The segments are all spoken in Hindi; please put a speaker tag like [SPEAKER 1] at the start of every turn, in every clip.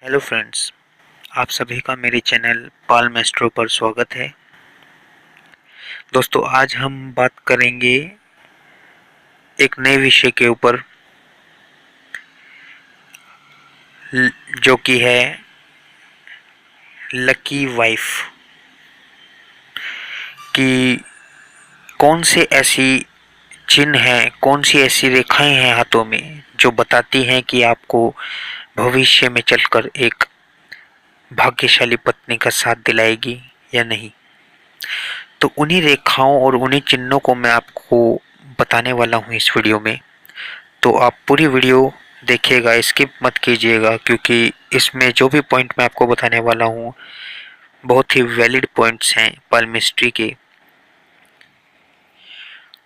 [SPEAKER 1] हेलो फ्रेंड्स, आप सभी का मेरे चैनल पाल मेस्ट्रो पर स्वागत है। दोस्तों, आज हम बात करेंगे एक नए विषय के ऊपर जो कि है लकी वाइफ। कि कौन से ऐसी चिन्ह हैं, कौन सी ऐसी रेखाएं हैं हाथों में जो बताती हैं कि आपको भविष्य में चलकर एक भाग्यशाली पत्नी का साथ दिलाएगी या नहीं। तो उन्हीं रेखाओं और उन्हीं चिन्हों को मैं आपको बताने वाला हूँ इस वीडियो में। तो आप पूरी वीडियो देखिएगा, स्किप मत कीजिएगा, क्योंकि इसमें जो भी पॉइंट मैं आपको बताने वाला हूँ बहुत ही वैलिड पॉइंट्स हैं पाल्मिस्ट्री के।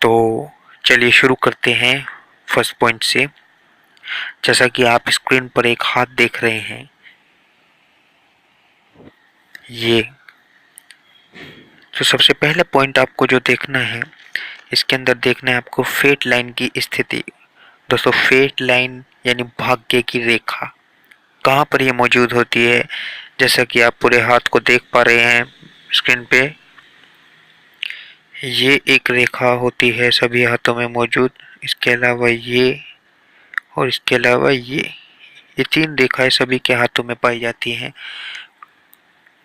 [SPEAKER 1] तो चलिए शुरू करते हैं फर्स्ट पॉइंट से। जैसा कि आप स्क्रीन पर एक हाथ देख रहे हैं, ये तो सबसे पहले पॉइंट आपको जो देखना है, इसके अंदर देखना है आपको फेट लाइन की स्थिति। दोस्तों, फेट लाइन यानी भाग्य की रेखा कहाँ पर ये मौजूद होती है। जैसा कि आप पूरे हाथ को देख पा रहे हैं स्क्रीन पे, ये एक रेखा होती है सभी हाथों में मौजूद। इसके अलावा ये और इसके अलावा ये तीन रेखाएं सभी के हाथों में पाई जाती हैं।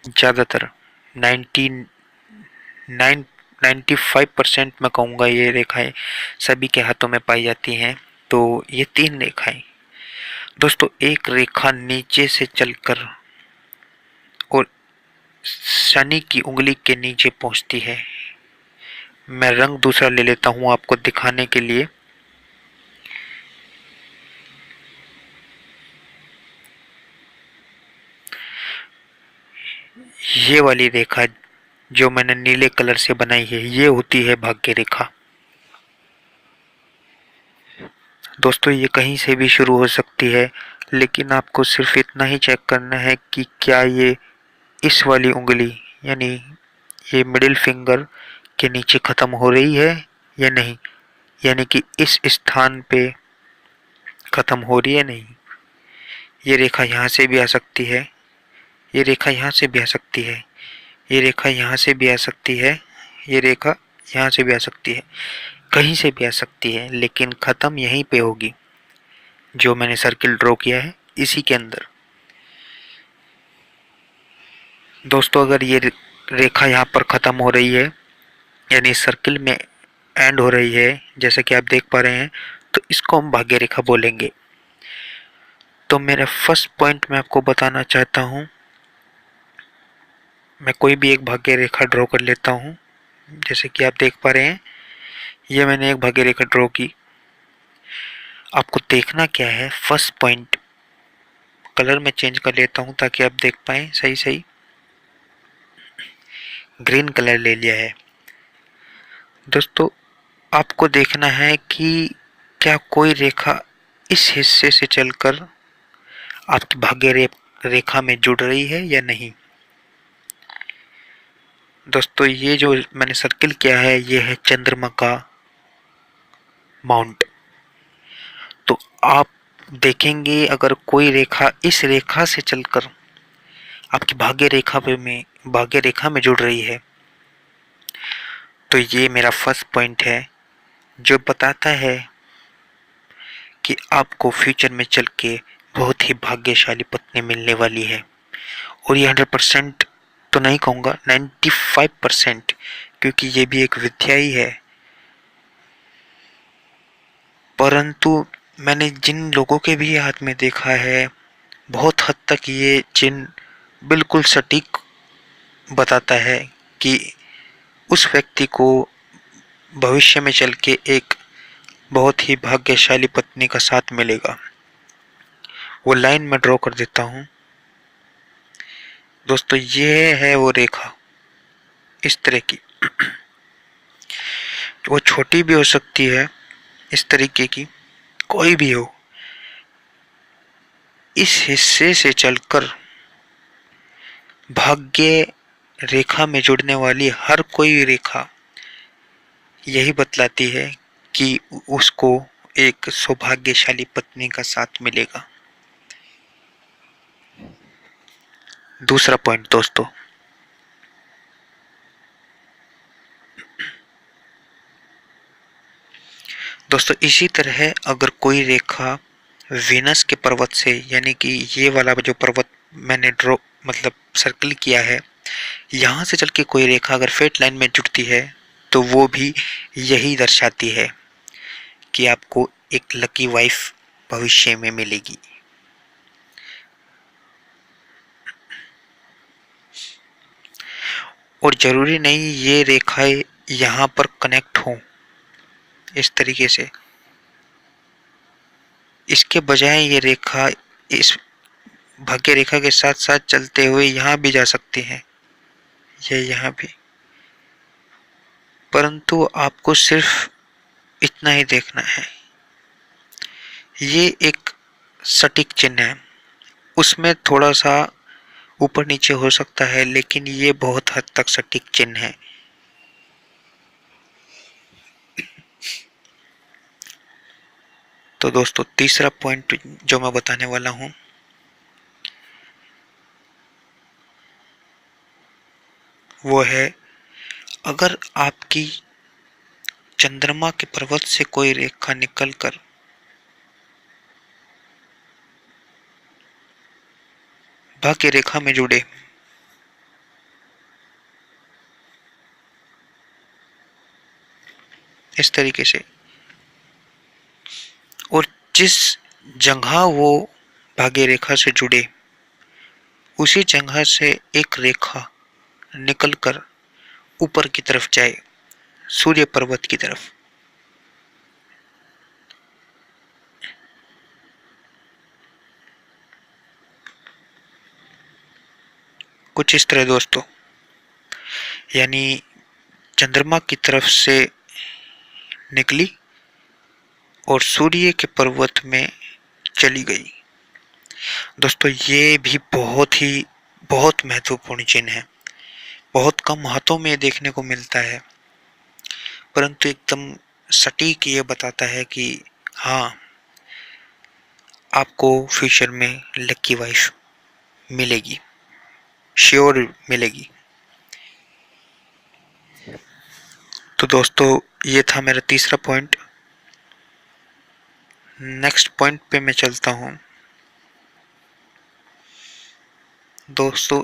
[SPEAKER 1] ज़्यादातर 95% मैं कहूँगा ये रेखाएं सभी के हाथों में पाई जाती हैं। तो ये तीन रेखाएं दोस्तों, एक रेखा नीचे से चलकर और शनि की उंगली के नीचे पहुंचती है। मैं रंग दूसरा ले लेता हूं आपको दिखाने के लिए। ये वाली रेखा जो मैंने नीले कलर से बनाई है, ये होती है भाग्य रेखा। दोस्तों, ये कहीं से भी शुरू हो सकती है, लेकिन आपको सिर्फ इतना ही चेक करना है कि क्या ये इस वाली उंगली यानी ये मिडिल फिंगर के नीचे खत्म हो रही है या नहीं, यानी कि इस स्थान पे खत्म हो रही है नहीं। ये रेखा यहाँ से भी आ सकती है, ये रेखा यहाँ से भी आ सकती है, ये रेखा यहाँ से भी आ सकती है, ये रेखा यहाँ से भी आ सकती है, कहीं से भी आ सकती है, लेकिन ख़त्म यहीं पे होगी। जो मैंने सर्किल ड्रॉ किया है इसी के अंदर। दोस्तों, अगर ये रेखा यहाँ पर ख़त्म हो रही है यानी सर्किल में एंड हो रही है, जैसे कि आप देख पा रहे हैं, तो इसको हम भाग्य रेखा बोलेंगे। तो मेरा फर्स्ट पॉइंट मैं आपको बताना चाहता हूँ, मैं कोई भी एक भाग्य रेखा ड्रॉ कर लेता हूँ। जैसे कि आप देख पा रहे हैं, ये मैंने एक भाग्य रेखा ड्रॉ की। आपको देखना क्या है, फर्स्ट पॉइंट कलर में चेंज कर लेता हूँ ताकि आप देख पाएँ सही सही। ग्रीन कलर ले लिया है। दोस्तों, आपको देखना है कि क्या कोई रेखा इस हिस्से से चलकर आपकी भाग्य रेखा में जुड़ रही है या नहीं। दोस्तों, ये जो मैंने सर्किल किया है, ये है चंद्रमा का माउंट। तो आप देखेंगे अगर कोई रेखा इस रेखा से चलकर आपकी भाग्य रेखा में जुड़ रही है, तो ये मेरा फर्स्ट पॉइंट है जो बताता है कि आपको फ्यूचर में चल के बहुत ही भाग्यशाली पत्नी मिलने वाली है। और ये 100% तो नहीं कहूँगा, 95%, क्योंकि ये भी एक विद्या ही है। परंतु मैंने जिन लोगों के भी हाथ में देखा है, बहुत हद तक ये चिन्ह बिल्कुल सटीक बताता है कि उस व्यक्ति को भविष्य में चल के एक बहुत ही भाग्यशाली पत्नी का साथ मिलेगा। वो लाइन में ड्रॉ कर देता हूँ। दोस्तों, ये है वो रेखा इस तरह की। वो छोटी भी हो सकती है, इस तरीके की कोई भी हो। इस हिस्से से चलकर भाग्य रेखा में जुड़ने वाली हर कोई रेखा यही बतलाती है कि उसको एक सौभाग्यशाली पत्नी का साथ मिलेगा। दूसरा पॉइंट दोस्तों, इसी तरह अगर कोई रेखा वीनस के पर्वत से, यानी कि ये वाला जो पर्वत मैंने ड्रॉ मतलब सर्कल किया है, यहाँ से चल के कोई रेखा अगर फेट लाइन में जुड़ती है तो वो भी यही दर्शाती है कि आपको एक लकी वाइफ भविष्य में मिलेगी। और जरूरी नहीं ये रेखाएं यहाँ पर कनेक्ट हों इस तरीके से, इसके बजाय ये रेखा इस भाग्य रेखा के साथ साथ चलते हुए यहाँ भी जा सकती हैं, या यहाँ भी, परंतु आपको सिर्फ इतना ही देखना है। ये एक सटीक चिन्ह है, उसमें थोड़ा सा ऊपर नीचे हो सकता है, लेकिन ये बहुत हद तक सटीक चिन्ह है। तो दोस्तों तीसरा पॉइंट जो मैं बताने वाला हूँ वो है, अगर आपकी चंद्रमा के पर्वत से कोई रेखा निकलकर भाग्य रेखा में जुड़े, इस तरीके से, और जिस जगह वो भाग्य रेखा से जुड़े उसी जगह से एक रेखा निकलकर ऊपर की तरफ जाए, सूर्य पर्वत की तरफ, कुछ इस तरह दोस्तों, यानी चंद्रमा की तरफ से निकली और सूर्य के पर्वत में चली गई। दोस्तों ये भी बहुत महत्वपूर्ण चिन्ह है, बहुत कम हाथों में देखने को मिलता है, परंतु एकदम सटीक ये बताता है कि हाँ, आपको फ्यूचर में लकी वाइफ मिलेगी, श्योर मिलेगी। तो दोस्तों ये था मेरा तीसरा पॉइंट। नेक्स्ट पॉइंट पे मैं चलता हूँ। दोस्तों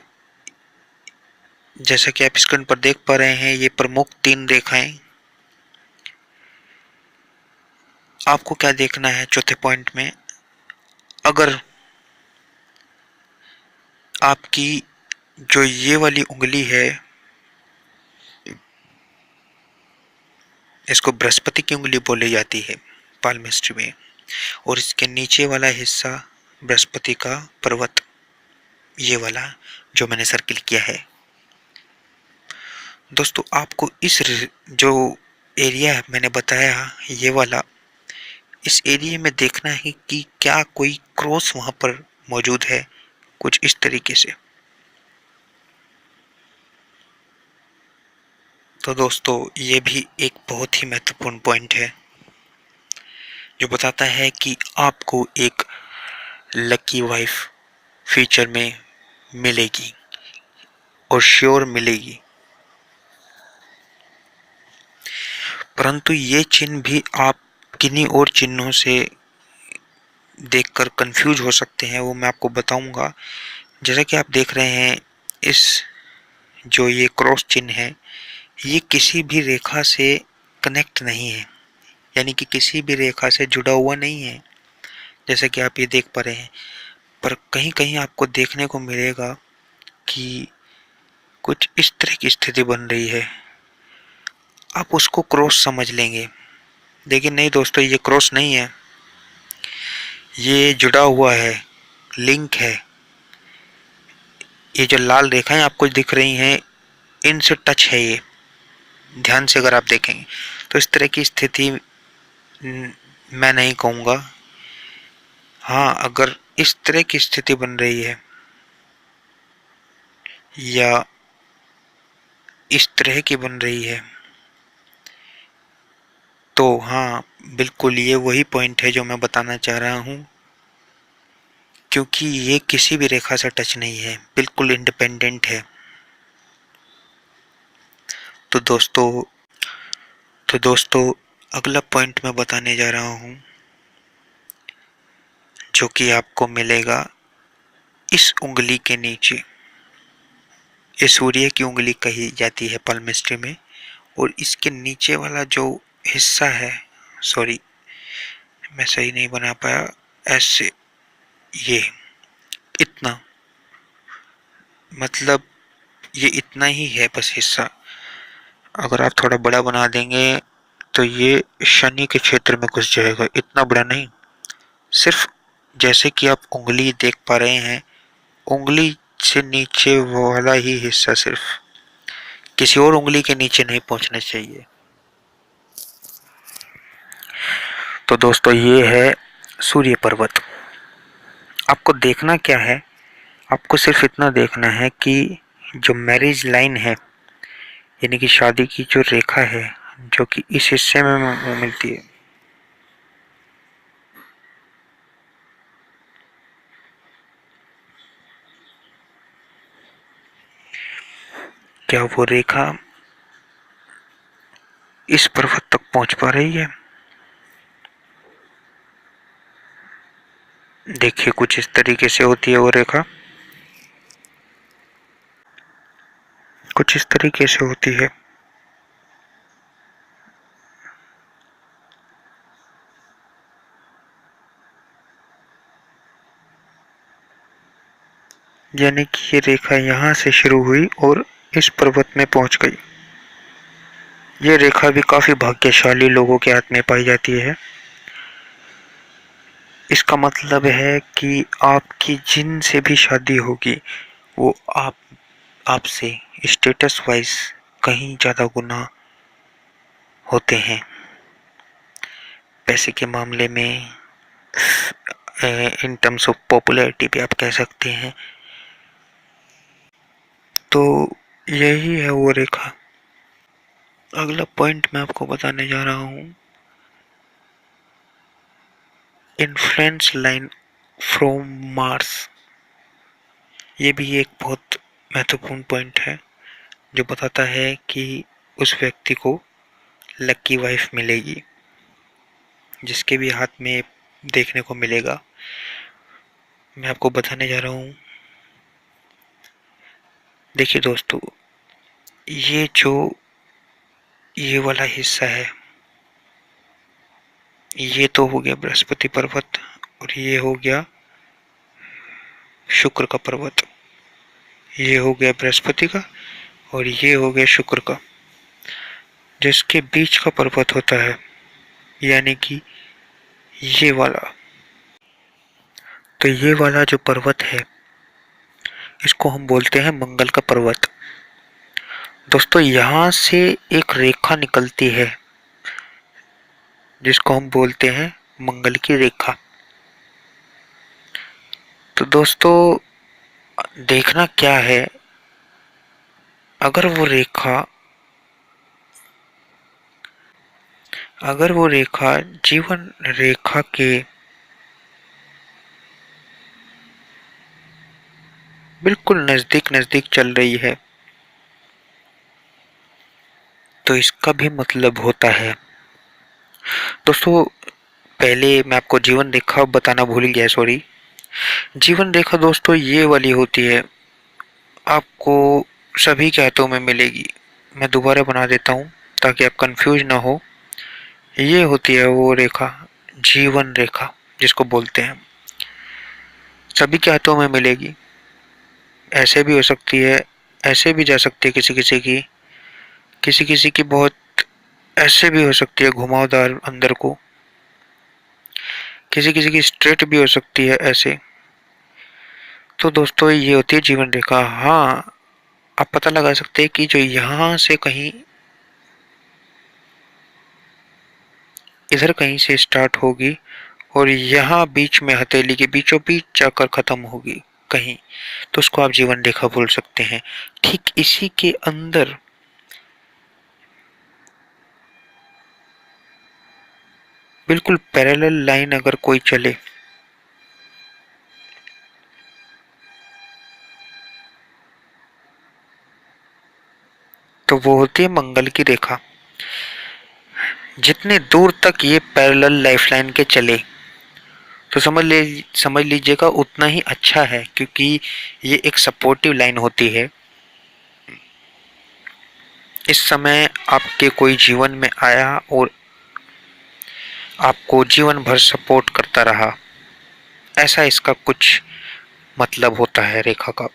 [SPEAKER 1] जैसा कि आप स्क्रीन पर देख पा रहे हैं, ये प्रमुख 3 रेखाएं। आपको क्या देखना है चौथे पॉइंट में, अगर आपकी जो ये वाली उंगली है, इसको बृहस्पति की उंगली बोली जाती है पाल्मिस्ट्री में, और इसके नीचे वाला हिस्सा बृहस्पति का पर्वत, ये वाला जो मैंने सर्किल किया है। दोस्तों आपको इस जो एरिया मैंने बताया ये वाला, इस एरिया में देखना है कि क्या कोई क्रॉस वहां पर मौजूद है, कुछ इस तरीके से। तो दोस्तों ये भी एक बहुत ही महत्वपूर्ण पॉइंट है जो बताता है कि आपको एक लकी वाइफ फ्यूचर में मिलेगी और श्योर मिलेगी। परंतु ये चिन्ह भी आप किन्हीं और चिन्हों से देखकर कंफ्यूज हो सकते हैं, वो मैं आपको बताऊंगा। जैसा कि आप देख रहे हैं, इस जो ये क्रॉस चिन्ह है, ये किसी भी रेखा से कनेक्ट नहीं है, यानी कि किसी भी रेखा से जुड़ा हुआ नहीं है, जैसा कि आप ये देख पा रहे हैं। पर कहीं कहीं आपको देखने को मिलेगा कि कुछ इस तरह की स्थिति बन रही है, आप उसको क्रॉस समझ लेंगे, लेकिन नहीं दोस्तों, ये क्रॉस नहीं है, ये जुड़ा हुआ है, लिंक है। ये जो लाल रेखाएं आपको दिख रही हैं, इनसे टच है ये, ध्यान से अगर आप देखेंगे तो इस तरह की स्थिति मैं नहीं कहूँगा। हाँ, अगर इस तरह की स्थिति बन रही है या इस तरह की बन रही है, तो हाँ बिल्कुल ये वही पॉइंट है जो मैं बताना चाह रहा हूँ क्योंकि ये किसी भी रेखा से टच नहीं है, बिल्कुल इंडिपेंडेंट है। तो दोस्तों अगला पॉइंट मैं बताने जा रहा हूँ, जो कि आपको मिलेगा इस उंगली के नीचे। ये सूर्य की उंगली कही जाती है पाल्मिस्ट्री में, और इसके नीचे वाला जो हिस्सा है, सॉरी मैं सही नहीं बना पाया, ऐसे ये इतना, मतलब ये इतना ही है बस हिस्सा। अगर आप थोड़ा बड़ा बना देंगे तो ये शनि के क्षेत्र में घुस जाएगा, इतना बड़ा नहीं। सिर्फ जैसे कि आप उंगली देख पा रहे हैं, उंगली से नीचे वो वाला ही हिस्सा, सिर्फ किसी और उंगली के नीचे नहीं पहुंचना चाहिए। तो दोस्तों ये है सूर्य पर्वत। आपको देखना क्या है, आपको सिर्फ इतना देखना है कि जो मैरिज लाइन है, यानी कि शादी की जो रेखा है, जो कि इस हिस्से में मिलती है, क्या वो रेखा इस पर्वत तक पहुंच पा रही है? देखिए कुछ इस तरीके से होती है वो रेखा, कुछ इस तरीके से होती है। यानी कि ये रेखा यहाँ से शुरू हुई और इस पर्वत में पहुंच गई। ये रेखा भी काफी भाग्यशाली लोगों के हाथ में पाई जाती है। इसका मतलब है कि आपकी जिनसे भी शादी होगी, वो आपसे स्टेटस वाइज कहीं ज्यादा गुना होते हैं। पैसे के मामले में, इन टर्म्स ऑफ पॉपुलैरिटी भी आप कह सकते हैं। तो यही है वो रेखा। अगला पॉइंट मैं आपको बताने जा रहा हूँ, इन्फ्लुएंस लाइन फ्रॉम मार्स। ये भी एक बहुत महत्वपूर्ण पॉइंट है, जो बताता है कि उस व्यक्ति को लकी वाइफ मिलेगी, जिसके भी हाथ में देखने को मिलेगा। मैं आपको बताने जा रहा हूँ, देखिए दोस्तों, ये जो ये वाला हिस्सा है, ये तो हो गया बृहस्पति पर्वत, और ये हो गया शुक्र का पर्वत। ये हो गया बृहस्पति का, और ये हो गया शुक्र का। जिसके बीच का पर्वत होता है, यानी कि ये वाला, तो ये वाला जो पर्वत है, इसको हम बोलते हैं मंगल का पर्वत। दोस्तों यहाँ से एक रेखा निकलती है, जिसको हम बोलते हैं मंगल की रेखा। तो दोस्तों देखना क्या है, अगर वो रेखा जीवन रेखा के बिल्कुल नजदीक नजदीक चल रही है, तो इसका भी मतलब होता है, दोस्तों पहले मैं आपको जीवन रेखा बताना भूल गया, सॉरी। जीवन रेखा दोस्तों ये वाली होती है, आपको सभी के हाथों में मिलेगी। मैं दोबारा बना देता हूँ ताकि आप कंफ्यूज ना हो। ये होती है वो रेखा, जीवन रेखा जिसको बोलते हैं, सभी के हाथों में मिलेगी। ऐसे भी हो सकती है, ऐसे भी जा सकती है किसी किसी की, किसी किसी की बहुत ऐसे भी हो सकती है घुमावदार अंदर को, किसी किसी की स्ट्रेट भी हो सकती है ऐसे। तो दोस्तों ये होती है जीवन रेखा। हाँ, आप पता लगा सकते हैं कि जो यहाँ से कहीं इधर कहीं से स्टार्ट होगी और यहाँ बीच में हथेली के बीचों बीच जाकर खत्म होगी कहीं, तो उसको आप जीवन रेखा बोल सकते हैं। ठीक इसी के अंदर बिल्कुल पैरेलल लाइन अगर कोई चले, तो वो होती है मंगल की रेखा। जितने दूर तक ये पैरेलल लाइफलाइन के चले तो समझ लीजिएगा उतना ही अच्छा है, क्योंकि ये एक सपोर्टिव लाइन होती है। इस समय आपके कोई जीवन में आया और आपको जीवन भर सपोर्ट करता रहा, ऐसा इसका कुछ मतलब होता है रेखा का।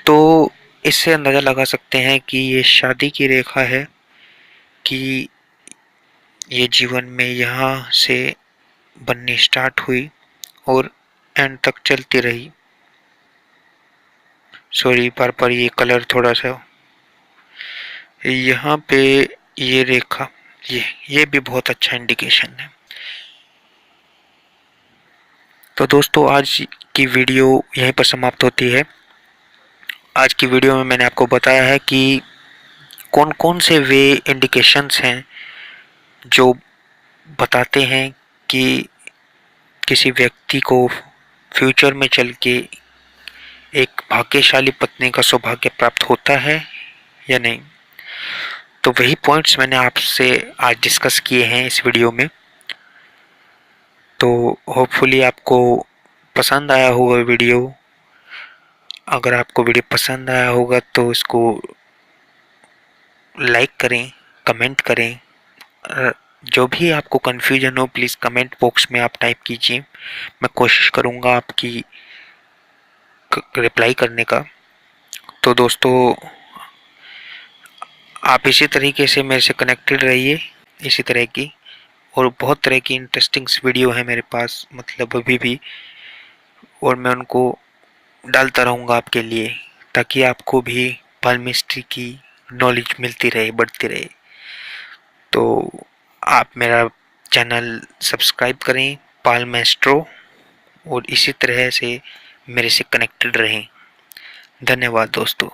[SPEAKER 1] तो इससे अंदाज़ा लगा सकते हैं कि ये शादी की रेखा है, कि ये जीवन में यहाँ से बननी स्टार्ट हुई और एंड तक चलती रही। सॉरी, पर ये कलर थोड़ा सा यहाँ पे, ये रेखा, ये भी बहुत अच्छा इंडिकेशन है। तो दोस्तों आज की वीडियो यहीं पर समाप्त होती है। आज की वीडियो में मैंने आपको बताया है कि कौन कौन से वे इंडिकेशंस हैं जो बताते हैं कि किसी व्यक्ति को फ्यूचर में चल के एक भाग्यशाली पत्नी का सौभाग्य प्राप्त होता है या नहीं। तो वही पॉइंट्स मैंने आपसे आज डिस्कस किए हैं इस वीडियो में। तो होपफुली आपको पसंद आया होगा वीडियो। अगर आपको वीडियो पसंद आया होगा तो इसको लाइक करें, कमेंट करें। जो भी आपको कन्फ्यूजन हो प्लीज़ कमेंट बॉक्स में आप टाइप कीजिए, मैं कोशिश करूँगा आपकी रिप्लाई करने का। तो दोस्तों आप इसी तरीके से मेरे से कनेक्टेड रहिए, इसी तरह की और बहुत तरह की इंटरेस्टिंग वीडियो है मेरे पास, मतलब अभी भी, और मैं उनको डालता रहूँगा आपके लिए, ताकि आपको भी पाल्मिस्ट्री की नॉलेज मिलती रहे, बढ़ती रहे। तो आप मेरा चैनल सब्सक्राइब करें, पाल्मेस्ट्रो, और इसी तरह से मेरे से कनेक्टेड रहें। धन्यवाद दोस्तों।